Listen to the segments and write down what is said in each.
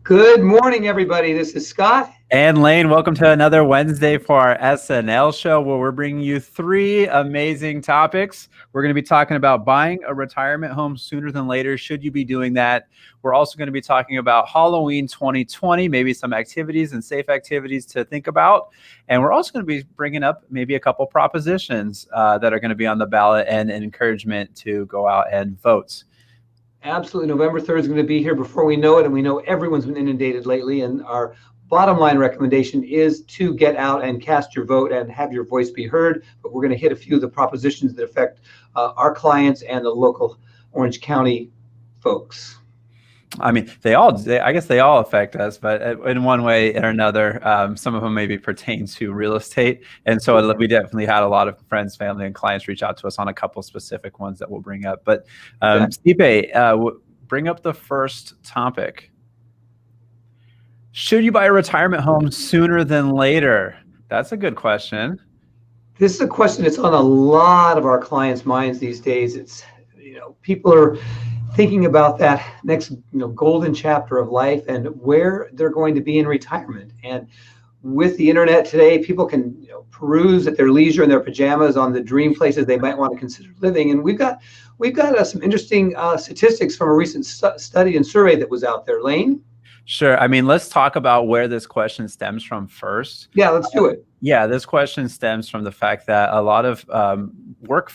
Good morning, everybody. This is Scott. And Lane, welcome to another Wednesday for our SnL show, where we're bringing you three amazing topics. We're going to be talking about buying a retirement home sooner than later. Should you be doing that? We're also going to be talking about Halloween 2020, maybe some activities and safe activities to think about. And we're also going to be bringing up maybe a couple propositions that are going to be on the ballot and an encouragement to go out and vote. Absolutely. November 3rd is going to be here before we know it. And we know everyone's been inundated lately. And our bottom line recommendation is to get out and cast your vote and have your voice be heard. But we're going to hit a few of the propositions that affect our clients and the local Orange County folks. I mean, I guess they all affect us, but in one way or another, some of them maybe pertain to real estate. And so we definitely had a lot of friends, family, and clients reach out to us on a couple specific ones that we'll bring up. But Stipe, bring up the first topic. Should you buy a retirement home sooner than later? That's a good question. This is a question that's on a lot of our clients' minds these days. It's, people are thinking about that next golden chapter of life and where they're going to be in retirement. And with the internet today, people can peruse at their leisure in their pajamas on the dream places they might want to consider living. And we've got some interesting statistics from a recent study and survey that was out there. Lane? Sure. I mean, let's talk about where this question stems from first. Yeah, let's do it. Yeah, this question stems from the fact that a lot of work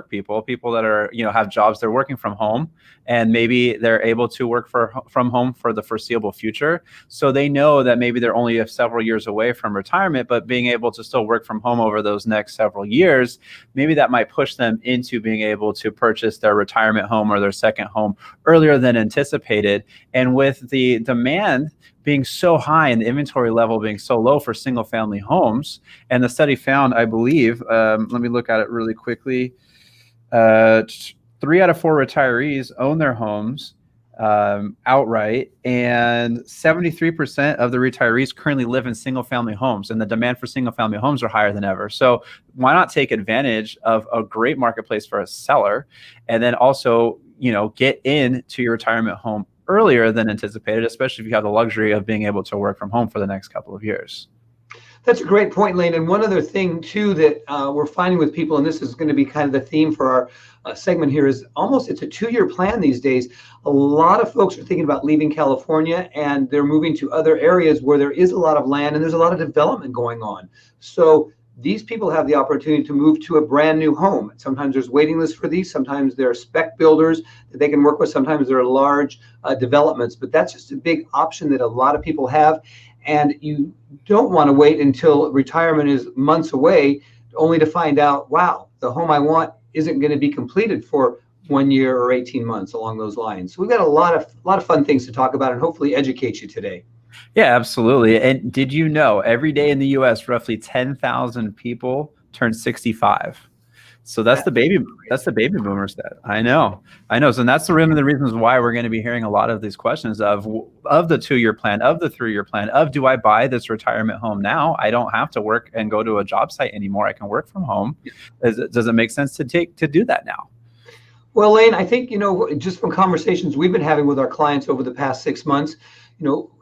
people that are, have jobs, they're working from home, and maybe they're able to work from home for the foreseeable future. So they know that maybe they're only several years away from retirement, but being able to still work from home over those next several years, maybe that might push them into being able to purchase their retirement home or their second home earlier than anticipated. And with the demand being so high and the inventory level being so low for single family homes. And the study found, I believe, let me look at it really quickly. 3 out of 4 retirees own their homes outright, and 73% of the retirees currently live in single family homes, and the demand for single family homes are higher than ever. So why not take advantage of a great marketplace for a seller, and then also, get into your retirement home earlier than anticipated, especially if you have the luxury of being able to work from home for the next couple of years. That's a great point, Lane. And one other thing, too, that we're finding with people, and this is going to be kind of the theme for our segment here, is it's a 2-year plan these days. A lot of folks are thinking about leaving California, and they're moving to other areas where there is a lot of land and there's a lot of development going on. So these people have the opportunity to move to a brand new home. Sometimes there's waiting lists for these. Sometimes there are spec builders that they can work with. Sometimes there are large developments. But that's just a big option that a lot of people have. And you don't want to wait until retirement is months away, only to find out, wow, the home I want isn't going to be completed for 1 year or 18 months along those lines. So we've got a lot of fun things to talk about and hopefully educate you today. Yeah, absolutely. And did you know every day in the U.S., roughly 10,000 people turn 65? So that's the baby boomer stat. I know. So that's one of the reasons why we're going to be hearing a lot of these questions of the 2-year plan, of the 3-year plan, of do I buy this retirement home now? I don't have to work and go to a job site anymore. I can work from home. Does it make sense to do that now? Well, Lane, I think, just from conversations we've been having with our clients over the past 6 months,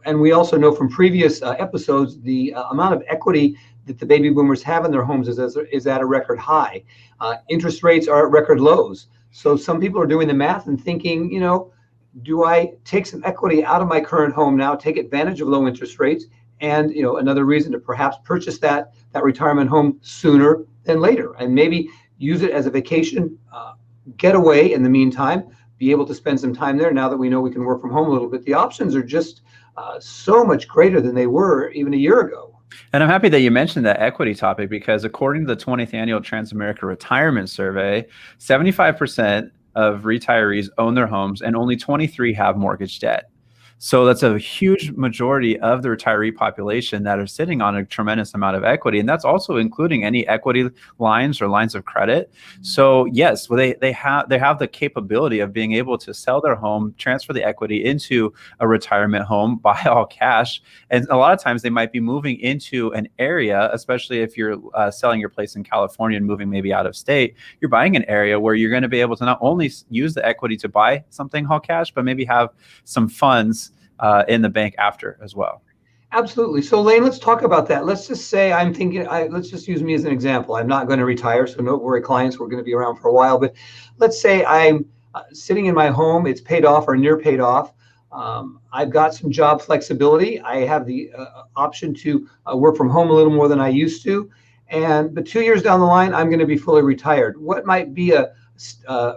and we also know from previous episodes, the amount of equity that the baby boomers have in their homes is at a record high. Interest rates are at record lows. So some people are doing the math and thinking, do I take some equity out of my current home now, take advantage of low interest rates, and another reason to perhaps purchase that retirement home sooner than later, and maybe use it as a vacation getaway in the meantime, be able to spend some time there now that we know we can work from home a little bit. The options are just so much greater than they were even a year ago. And I'm happy that you mentioned that equity topic, because according to the 20th annual Transamerica Retirement Survey, 75% of retirees own their homes and only 23 have mortgage debt. So that's a huge majority of the retiree population that are sitting on a tremendous amount of equity. And that's also including any equity lines or lines of credit. So yes, they have the capability of being able to sell their home, transfer the equity into a retirement home, buy all cash. And a lot of times they might be moving into an area, especially if you're selling your place in California and moving maybe out of state, you're buying an area where you're going to be able to not only use the equity to buy something all cash, but maybe have some funds in the bank after as well. Absolutely. So Lane, let's talk about that. Let's just say I'm thinking, let's just use me as an example. I'm not going to retire, so no worry, clients, we're going to be around for a while. But let's say I'm sitting in my home, it's paid off or near paid off. I've got some job flexibility. I have the option to work from home a little more than I used to. But 2 years down the line, I'm going to be fully retired. What might be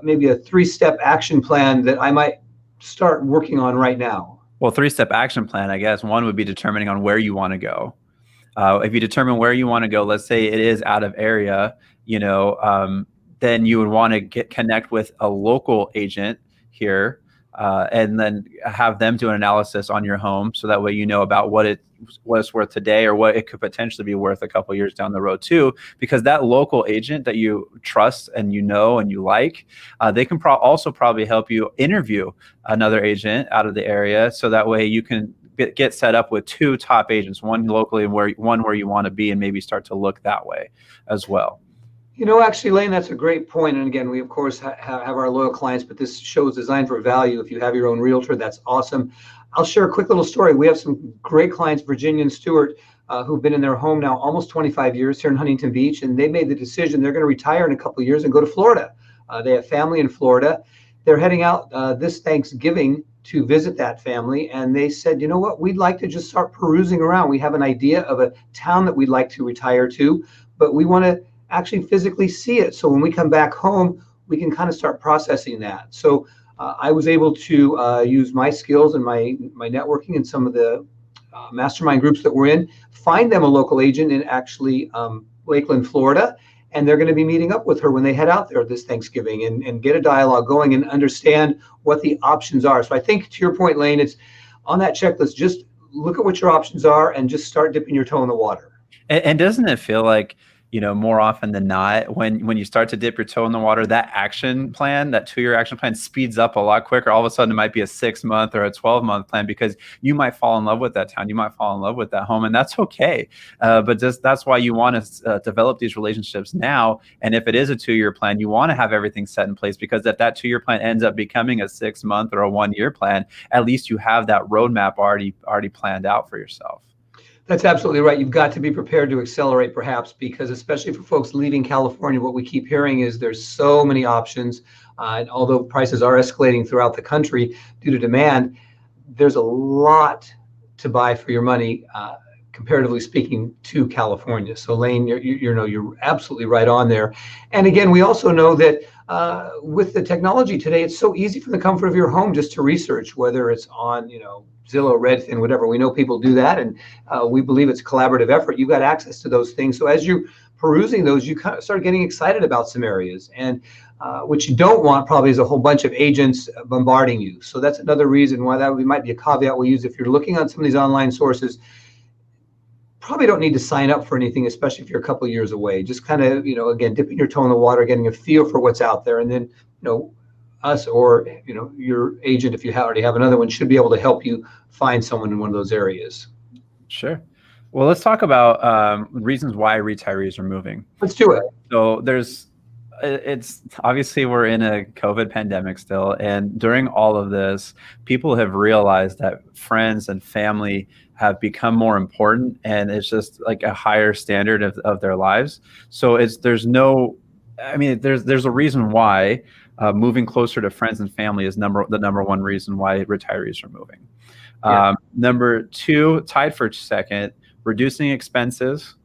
maybe a 3-step action plan that I might start working on right now? Well, 3-step action plan, I guess. One would be determining on where you want to go. If you determine where you want to go, let's say it is out of area, then you would want to connect with a local agent here, and then have them do an analysis on your home, so that way you know about what it's worth today or what it could potentially be worth a couple years down the road too. Because that local agent that you trust and and you like, they can also probably help you interview another agent out of the area, so that way you can get set up with 2 top agents, one locally and one where you want to be, and maybe start to look that way as well. Actually, Lane, that's a great point. And again, we, of course, have our loyal clients, but this show is designed for value. If you have your own realtor, that's awesome. I'll share a quick little story. We have some great clients, Virginia and Stuart, who've been in their home now almost 25 years here in Huntington Beach, and they made the decision they're going to retire in a couple of years and go to Florida. They have family in Florida. They're heading out this Thanksgiving to visit that family, and they said, you know what, we'd like to just start perusing around. We have an idea of a town that we'd like to retire to, but we want to actually physically see it. So when we come back home, we can kind of start processing that. So I was able to use my skills and my networking and some of the mastermind groups that we're in, find them a local agent in actually Lakeland, Florida. And they're going to be meeting up with her when they head out there this Thanksgiving, and get a dialogue going and understand what the options are. So I think, to your point, Lane, it's on that checklist. Just look at what your options are and just start dipping your toe in the water. And doesn't it feel like, more often than not, when you start to dip your toe in the water, that action plan, that 2-year action plan, speeds up a lot quicker. All of a sudden, it might be a 6-month or a 12-month plan, because you might fall in love with that town, you might fall in love with that home, and that's okay. But that's why you want to develop these relationships now. And if it is a 2-year plan, you want to have everything set in place, because if that 2-year plan ends up becoming a 6-month or a 1-year plan, at least you have that roadmap already planned out for yourself. That's absolutely right. You've got to be prepared to accelerate, perhaps, because especially for folks leaving California, what we keep hearing is there's so many options. And although prices are escalating throughout the country due to demand, there's a lot to buy for your money, comparatively speaking, to California. So Lane, you're absolutely right on there. And again, we also know that with the technology today, it's so easy from the comfort of your home just to research, whether it's on, Zillow, Redfin, whatever. We know people do that, and we believe it's a collaborative effort. You've got access to those things. So as you're perusing those, you kind of start getting excited about some areas. And what you don't want probably is a whole bunch of agents bombarding you. So that's another reason why might be a caveat we use if you're looking on some of these online sources. Probably don't need to sign up for anything, especially if you're a couple of years away. Just kind of, again, dipping your toe in the water, getting a feel for what's out there, and then, us or your agent, if you already have another one, should be able to help you find someone in one of those areas. Sure. Well, let's talk about reasons why retirees are moving. Let's do it. So it's obviously we're in a COVID pandemic still, and during all of this, people have realized that friends and family have become more important, and it's just like a higher standard of their lives. So there's a reason why moving closer to friends and family is the number one reason why retirees are moving. Yeah. Number 2, tied for second, reducing expenses,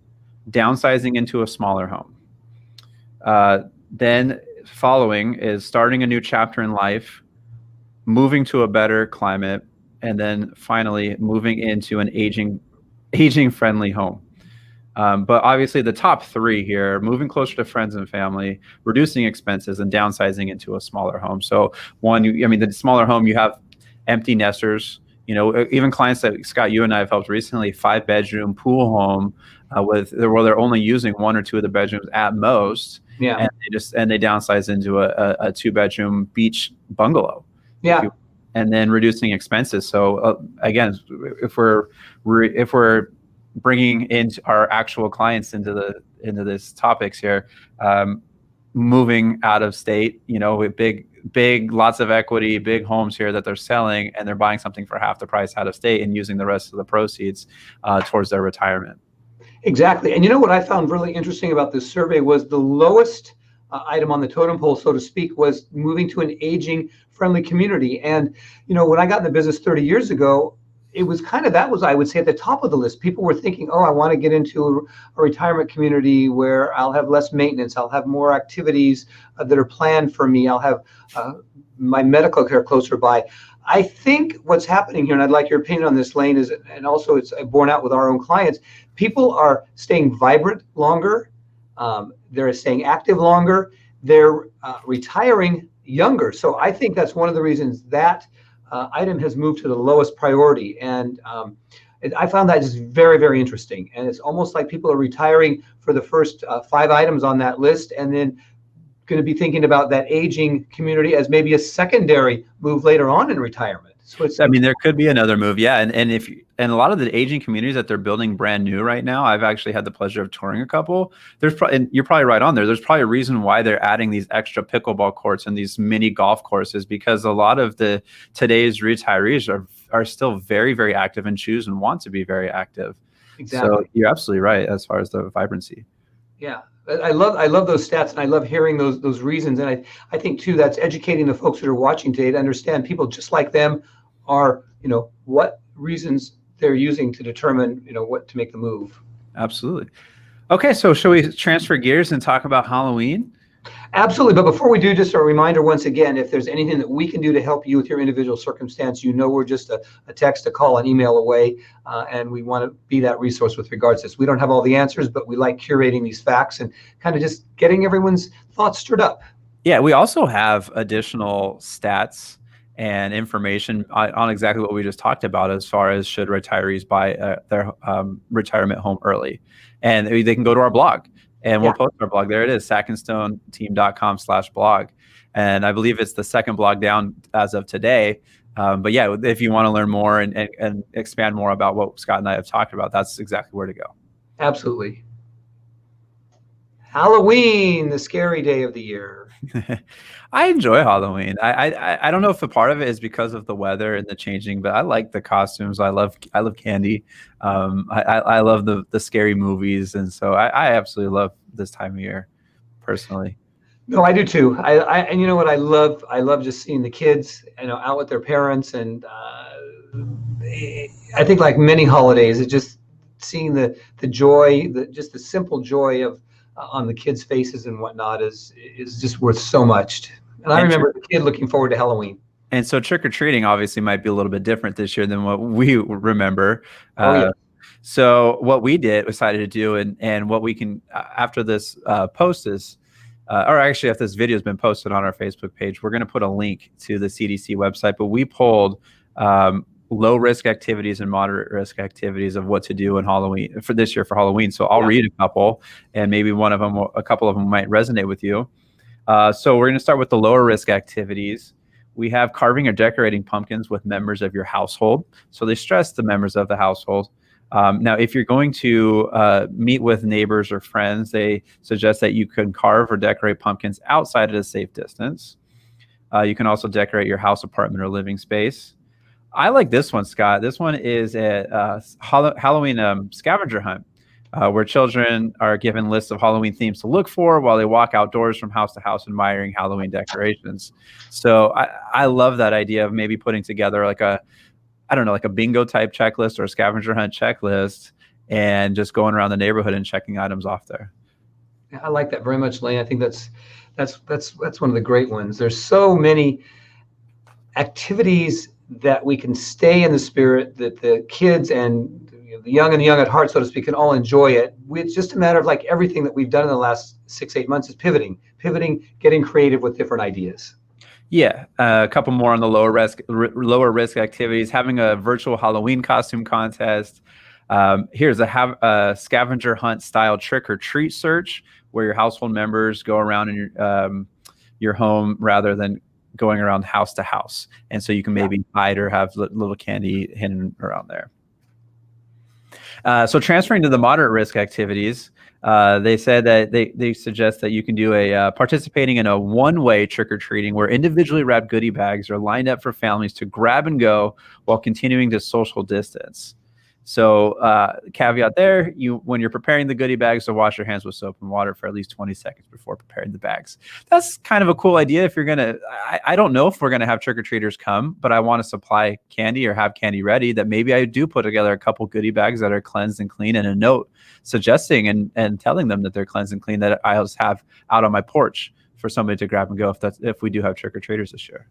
downsizing into a smaller home. Then following is starting a new chapter in life, moving to a better climate, and then finally moving into an aging friendly home. But obviously the top 3 here: moving closer to friends and family, reducing expenses, and downsizing into a smaller home. So the smaller home, you have empty nesters, even clients that Scott, you and I have helped recently, 5-bedroom pool home where they're only using 1 or 2 of the bedrooms at most. Yeah. And they downsize into a 2-bedroom beach bungalow. Yeah. And then reducing expenses. So again, if we're bringing in our actual clients into this topics here, moving out of state, with big, lots of equity, big homes here that they're selling, and they're buying something for half the price out of state and using the rest of the proceeds towards their retirement. Exactly. And you know what I found really interesting about this survey was the lowest item on the totem pole, so to speak, was moving to an aging friendly community. And, when I got in the business 30 years ago, it was that was, I would say, at the top of the list. People were thinking, oh, I want to get into a retirement community where I'll have less maintenance. I'll have more activities that are planned for me. I'll have my medical care closer by. I think what's happening here, and I'd like your opinion on this, Lane, is, and also it's borne out with our own clients, people are staying vibrant longer. They're staying active longer. They're retiring younger. So I think that's one of the reasons that item has moved to the lowest priority. And I found that just very, very interesting. And it's almost like people are retiring for the first 5 items on that list, and then going to be thinking about that aging community as maybe a secondary move later on in retirement. So there could be another move. Yeah. And a lot of the aging communities that they're building brand new right now, I've actually had the pleasure of touring a couple. And you're probably right on there. There's probably a reason why they're adding these extra pickleball courts and these mini golf courses, because a lot of today's retirees are still very, very active and choose and want to be very active. Exactly. So you're absolutely right as far as the vibrancy. Yeah. I love those stats, and I love hearing those reasons. And I think too, that's educating the folks that are watching today to understand people just like them are, what reasons they're using to determine, what to make the move. Absolutely. Okay, so shall we transfer gears and talk about Halloween? Absolutely. But before we do, just a reminder once again, if there's anything that we can do to help you with your individual circumstance, we're just a text, a call, an email away, and we want to be that resource with regards to this. We don't have all the answers, but we like curating these facts and kind of just getting everyone's thoughts stirred up. Yeah, we also have additional stats and information on exactly what we just talked about as far as should retirees buy their retirement home early. And they can go to our blog. And we'll post our blog. There it is, sackin-stone.com/blog. And I believe it's the second blog down as of today. But yeah, if you want to learn more and expand more about what Scott and I have talked about, that's exactly where to go. Absolutely. Halloween, the scary day of the year. I enjoy Halloween. I don't know if a part of it is because of the weather and the changing, but I like the costumes. I love candy. I love the scary movies, and so I absolutely love this time of year, personally. No, I do too. And you know what I love? I love just seeing the kids, out with their parents, and I think like many holidays, it's just seeing the joy, just the simple joy of on the kids' faces and whatnot is just worth so much. And I remember the kid looking forward to Halloween. And so trick-or-treating obviously might be a little bit different this year than what we remember. So what we decided to do, and what we can, after this post is, or actually after this video has been posted on our Facebook page, we're going to put a link to the CDC website, but we pulled low risk activities and moderate risk activities of what to do in Halloween for this year for Halloween. So I'll read a couple, and maybe a couple of them might resonate with you. So we're going to start with the lower risk activities. We have carving or decorating pumpkins with members of your household. So they stress the members of the household. Now, if you're going to meet with neighbors or friends, they suggest that you can carve or decorate pumpkins outside at a safe distance. You can also decorate your house, apartment, or living space. I like this one, Scott. This one is a Halloween scavenger hunt, where children are given lists of Halloween themes to look for while they walk outdoors from house to house admiring Halloween decorations. So I love that idea of maybe putting together like a bingo type checklist or a scavenger hunt checklist and just going around the neighborhood and checking items off there. I like that very much, Lane. I think that's one of the great ones. There's so many activities that we can stay in the spirit that the kids and the young at heart, so to speak, can all enjoy it. It's just a matter of like everything that we've done in the last 6-8 months is pivoting, getting creative with different ideas. Yeah, a couple more on the lower risk activities. Having a virtual Halloween costume contest. Here's a scavenger hunt style trick or treat search, where your household members go around in your home rather than going around house to house, and so you can maybe hide or have little candy hidden around there. So transferring to the moderate risk activities, They said that they suggest that you can do a participating in a one-way trick-or-treating where individually wrapped goodie bags are lined up for families to grab and go while continuing to social distance. So caveat there, when you're preparing the goodie bags, to wash your hands with soap and water for at least 20 seconds before preparing the bags. That's kind of a cool idea. If you're gonna, I don't know if we're gonna have trick-or-treaters come, but I want to supply candy or have candy ready, that maybe I do put together a couple goodie bags that are cleansed and clean, and a note suggesting and telling them that they're cleansed and clean, that I'll just have out on my porch for somebody to grab and go if we do have trick-or-treaters this year.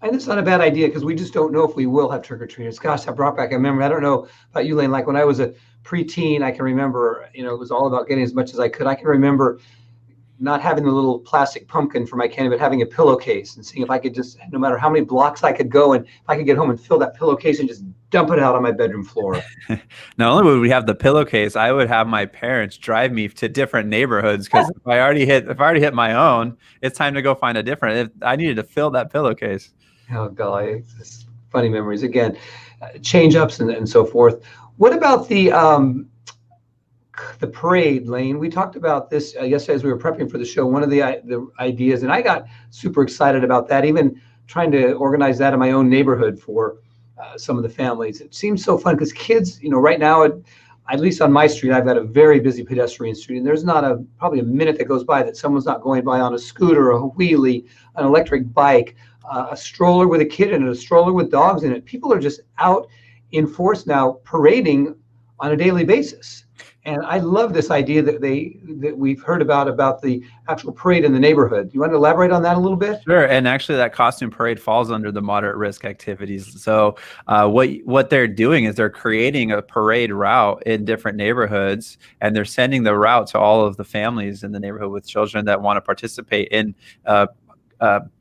And it's not a bad idea, because we just don't know if we will have trick-or-treaters. Gosh, that brought back a memory. I don't know about you, Lane. Like when I was a preteen, I can remember, it was all about getting as much as I could. I can remember not having the little plastic pumpkin for my candy, but having a pillowcase and seeing if I could just, no matter how many blocks I could go, and if I could get home and fill that pillowcase and just dump it out on my bedroom floor. Not only would we have the pillowcase, I would have my parents drive me to different neighborhoods, because if I already hit my own, it's time to go find a different. If I needed to fill that pillowcase. Oh, golly, it's funny memories again, change ups and so forth. What about the parade, Lane? We talked about this yesterday as we were prepping for the show. One of the ideas, and I got super excited about that, even trying to organize that in my own neighborhood for some of the families. It seems so fun because kids, right now, at least on my street, I've got a very busy pedestrian street, and there's not probably a minute that goes by that someone's not going by on a scooter, a wheelie, an electric bike, a stroller with a kid in it, a stroller with dogs in it. People are just out in force now, parading on a daily basis. And I love this idea that we've heard about the actual parade in the neighborhood. You want to elaborate on that a little bit? Sure. And actually, that costume parade falls under the moderate risk activities. So what they're doing is they're creating a parade route in different neighborhoods, and they're sending the route to all of the families in the neighborhood with children that want to participate in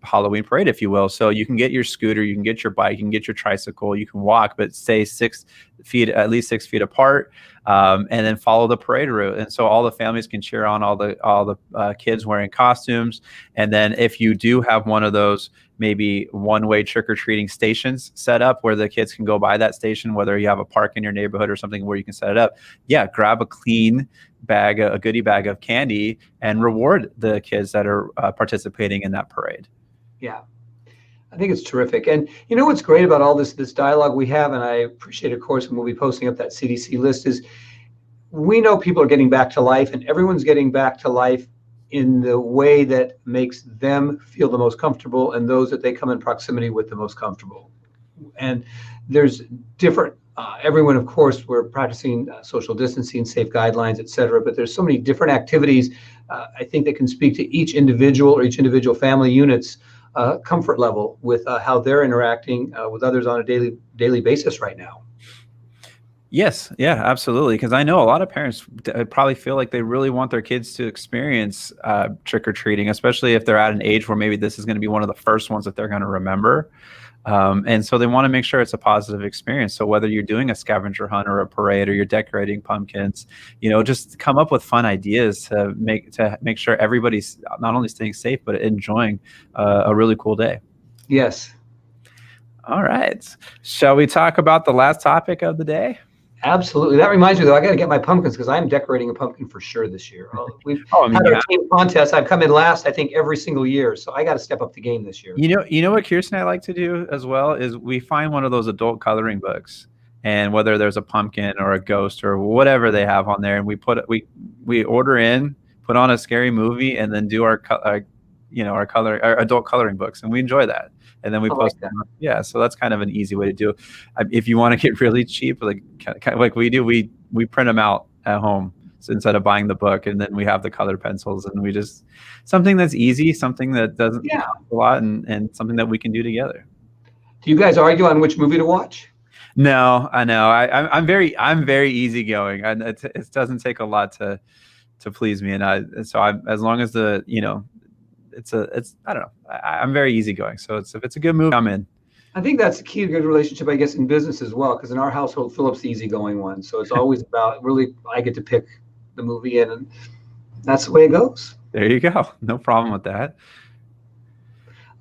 Halloween parade, if you will. So you can get your scooter, you can get your bike, you can get your tricycle, you can walk, but stay at least 6 feet apart, and then follow the parade route. And so all the families can cheer on all the kids wearing costumes. And then if you do have one of those maybe one-way trick-or-treating stations set up where the kids can go by that station, whether you have a park in your neighborhood or something where you can set it up, grab a clean bag, a goodie bag of candy, and reward the kids that are participating in that parade. Yeah, I think it's terrific. And what's great about all this dialogue we have, and I appreciate, of course, when we'll be posting up that CDC list, is we know people are getting back to life, and everyone's getting back to life in the way that makes them feel the most comfortable, and those that they come in proximity with the most comfortable. And there's different, everyone, of course, we're practicing social distancing, safe guidelines, et cetera, but there's so many different activities, I think, that can speak to each individual or each individual family unit's comfort level with how they're interacting with others on a daily basis right now. Yes, yeah, absolutely. Because I know a lot of parents probably feel like they really want their kids to experience trick-or-treating, especially if they're at an age where maybe this is going to be one of the first ones that they're going to remember. And so they want to make sure it's a positive experience. So whether you're doing a scavenger hunt or a parade, or you're decorating pumpkins, just come up with fun ideas to make sure everybody's not only staying safe, but enjoying a really cool day. Yes. All right. Shall we talk about the last topic of the day? Absolutely. That reminds me, though, I got to get my pumpkins, because I'm decorating a pumpkin for sure this year. We've had our team contest. I've come in last, I think, every single year. So I got to step up the game this year. You know what Kirsten and I like to do as well is we find one of those adult coloring books, and whether there's a pumpkin or a ghost or whatever they have on there, and we order in, put on a scary movie, and then do our adult coloring books, and we enjoy that. And then we post them. Yeah, so that's kind of an easy way to do it. If you want to get really cheap, like we do, we print them out at home, so instead of buying the book, and then we have the colored pencils, and we just something that's easy, something that doesn't cost a lot, and something that we can do together. Do you guys argue on which movie to watch? No, I know. I'm very easygoing. It doesn't take a lot to please me, and so as long as I don't know. I'm very easygoing. So if it's a good movie, I'm in. I think that's the key to a good relationship, I guess, in business as well. Because in our household, Philip's the easygoing one. So it's always about really, I get to pick the movie in, and that's the way it goes. There you go. No problem with that.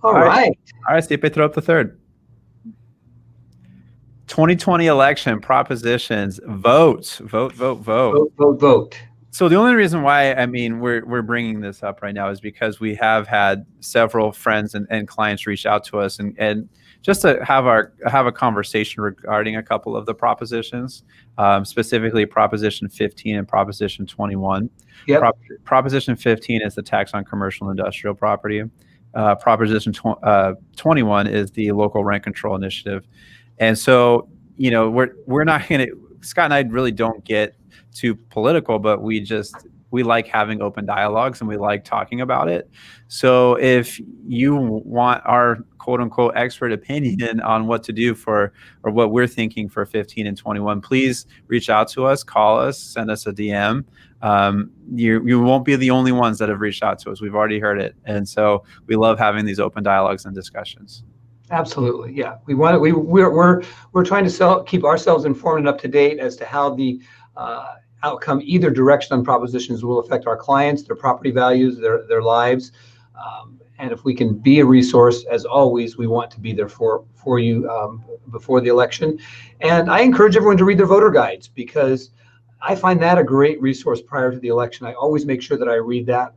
All right. All right, Stipe, throw up the third. 2020 election propositions. Vote. So the only reason why, I mean, we're bringing this up right now is because we have had several friends and clients reach out to us and just to have a conversation regarding a couple of the propositions, specifically Proposition 15 and Proposition 21. Yep. Proposition 15 is the tax on commercial and industrial property. Proposition 21 is the local rent control initiative. And so, we're not going to, Scott and I really don't get too political, but we like having open dialogues and we like talking about it. So if you want our quote unquote expert opinion on what to do or what we're thinking for 15 and 21, please reach out to us, call us, send us a DM. You won't be the only ones that have reached out to us. We've already heard it. And so we love having these open dialogues and discussions. Absolutely, yeah. We're trying to keep ourselves informed and up to date as to how the outcome, either direction on propositions, will affect our clients, their property values, their lives. And if we can be a resource, as always, we want to be there for you before the election. And I encourage everyone to read their voter guides, because I find that a great resource prior to the election. I always make sure that I read that,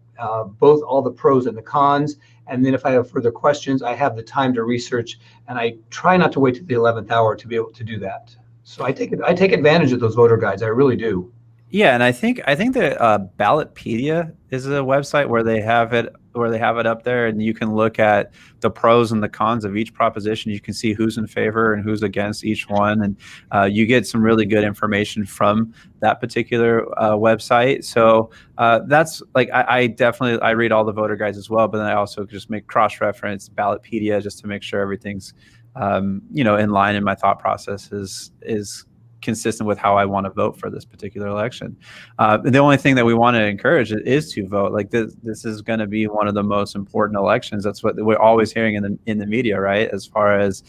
both all the pros and the cons. And then if I have further questions, I have the time to research, and I try not to wait to the 11th hour to be able to do that. So I take advantage of those voter guides. I really do. Yeah, and I think that Ballotpedia is a website where they have it up there, and you can look at the pros and the cons of each proposition. You can see who's in favor and who's against each one, and you get some really good information from that particular website. So that's like I definitely read all the voter guides as well, but then I also just make cross-reference Ballotpedia just to make sure everything's in line, and my thought process is consistent with how I want to vote for this particular election. The only thing that we want to encourage is to vote. Like this is going to be one of the most important elections. That's what we're always hearing in the media, right? As far as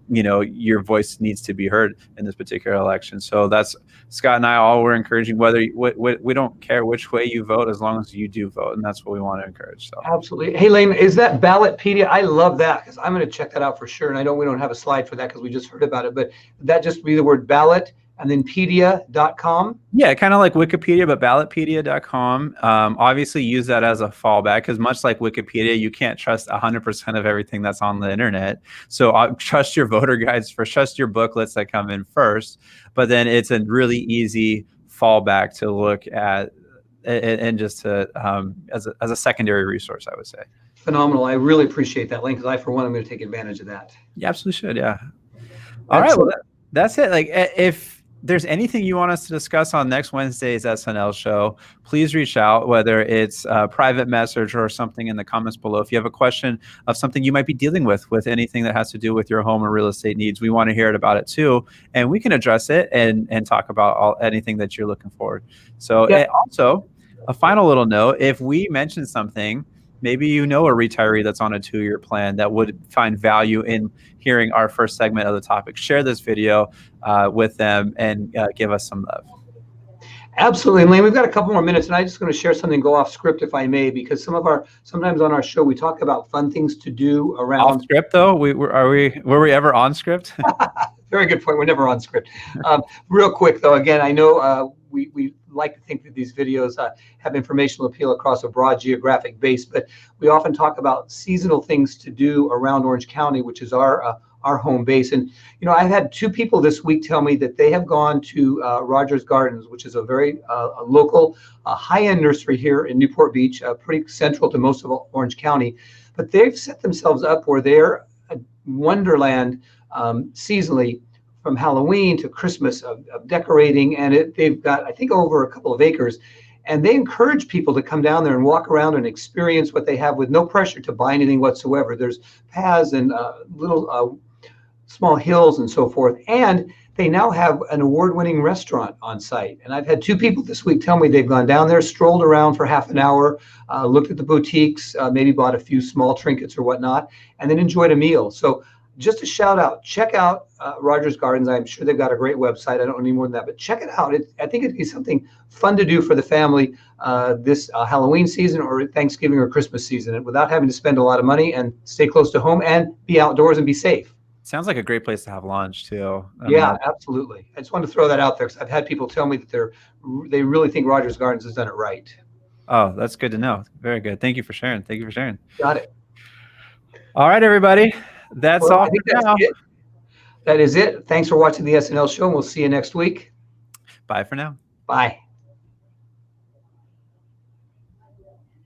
your voice needs to be heard in this particular election. So that's Scott and I all were encouraging. We don't care which way you vote, as long as you do vote, and that's what we want to encourage. So absolutely. Hey, Lane, is that Ballotpedia? I love that, because I'm going to check that out for sure. And I know we don't have a slide for that because we just heard about it, but that just be the word ballot and then pedia.com. Yeah, kind of like Wikipedia, but ballotpedia.com. Obviously use that as a fallback, because much like Wikipedia, you can't trust 100% of everything that's on the internet. So trust your voter guides first, trust your booklets that come in first, but then it's a really easy fallback to look at and just to as a secondary resource, I would say. Phenomenal. I really appreciate that, Lane, because I, for one, I'm going to take advantage of that. You absolutely should, yeah. All right, well, that's it. Like, if there's anything you want us to discuss on next Wednesday's SnL show, please reach out, whether it's a private message or something in the comments below. If you have a question of something you might be dealing with anything that has to do with your home or real estate needs, we want to hear about it too, and we can address it and talk about anything that you're looking for. So yeah. Also, a final little note, if we mention something, maybe a retiree that's on a 2-year plan that would find value in hearing our first segment of the topic, share this video with them and give us some love. Absolutely. And Lane, we've got a couple more minutes, and I'm just going to share something, go off script if I may, because sometimes on our show we talk about fun things to do around. Off script though? Were we ever on script? Very good point. We're never on script. Real quick though, again, I know we like to think that these videos have informational appeal across a broad geographic base, but we often talk about seasonal things to do around Orange County, which is our home base. And I've had 2 people this week tell me that they have gone to Rogers Gardens, which is a very local high-end nursery here in Newport Beach, pretty central to most of Orange County. But they've set themselves up where they're a wonderland seasonally, from Halloween to Christmas, of decorating, and they've got, I think, over a couple of acres, and they encourage people to come down there and walk around and experience what they have with no pressure to buy anything whatsoever. There's paths and little small hills and so forth, and they now have an award-winning restaurant on site. And I've had 2 people this week tell me they've gone down there, strolled around for half an hour, looked at the boutiques, maybe bought a few small trinkets or whatnot, and then enjoyed a meal. So just a shout out, check out Rogers Gardens. I'm sure they've got a great website. I don't know any more than that, but check it out. I think it'd be something fun to do for the family this Halloween season or Thanksgiving or Christmas season, without having to spend a lot of money, and stay close to home and be outdoors and be safe. Sounds like a great place to have lunch too. I mean, Yeah, absolutely. I just wanted to throw that out there because I've had people tell me that they really think Rogers Gardens has done it right. oh, that's good to know. Very good. Thank you for sharing. Thank you for sharing. Got it. All right, everybody. That's Well, all I think for that's now. it. That is it. Thanks for watching the SnL show, and we'll see you next week. Bye for now. Bye.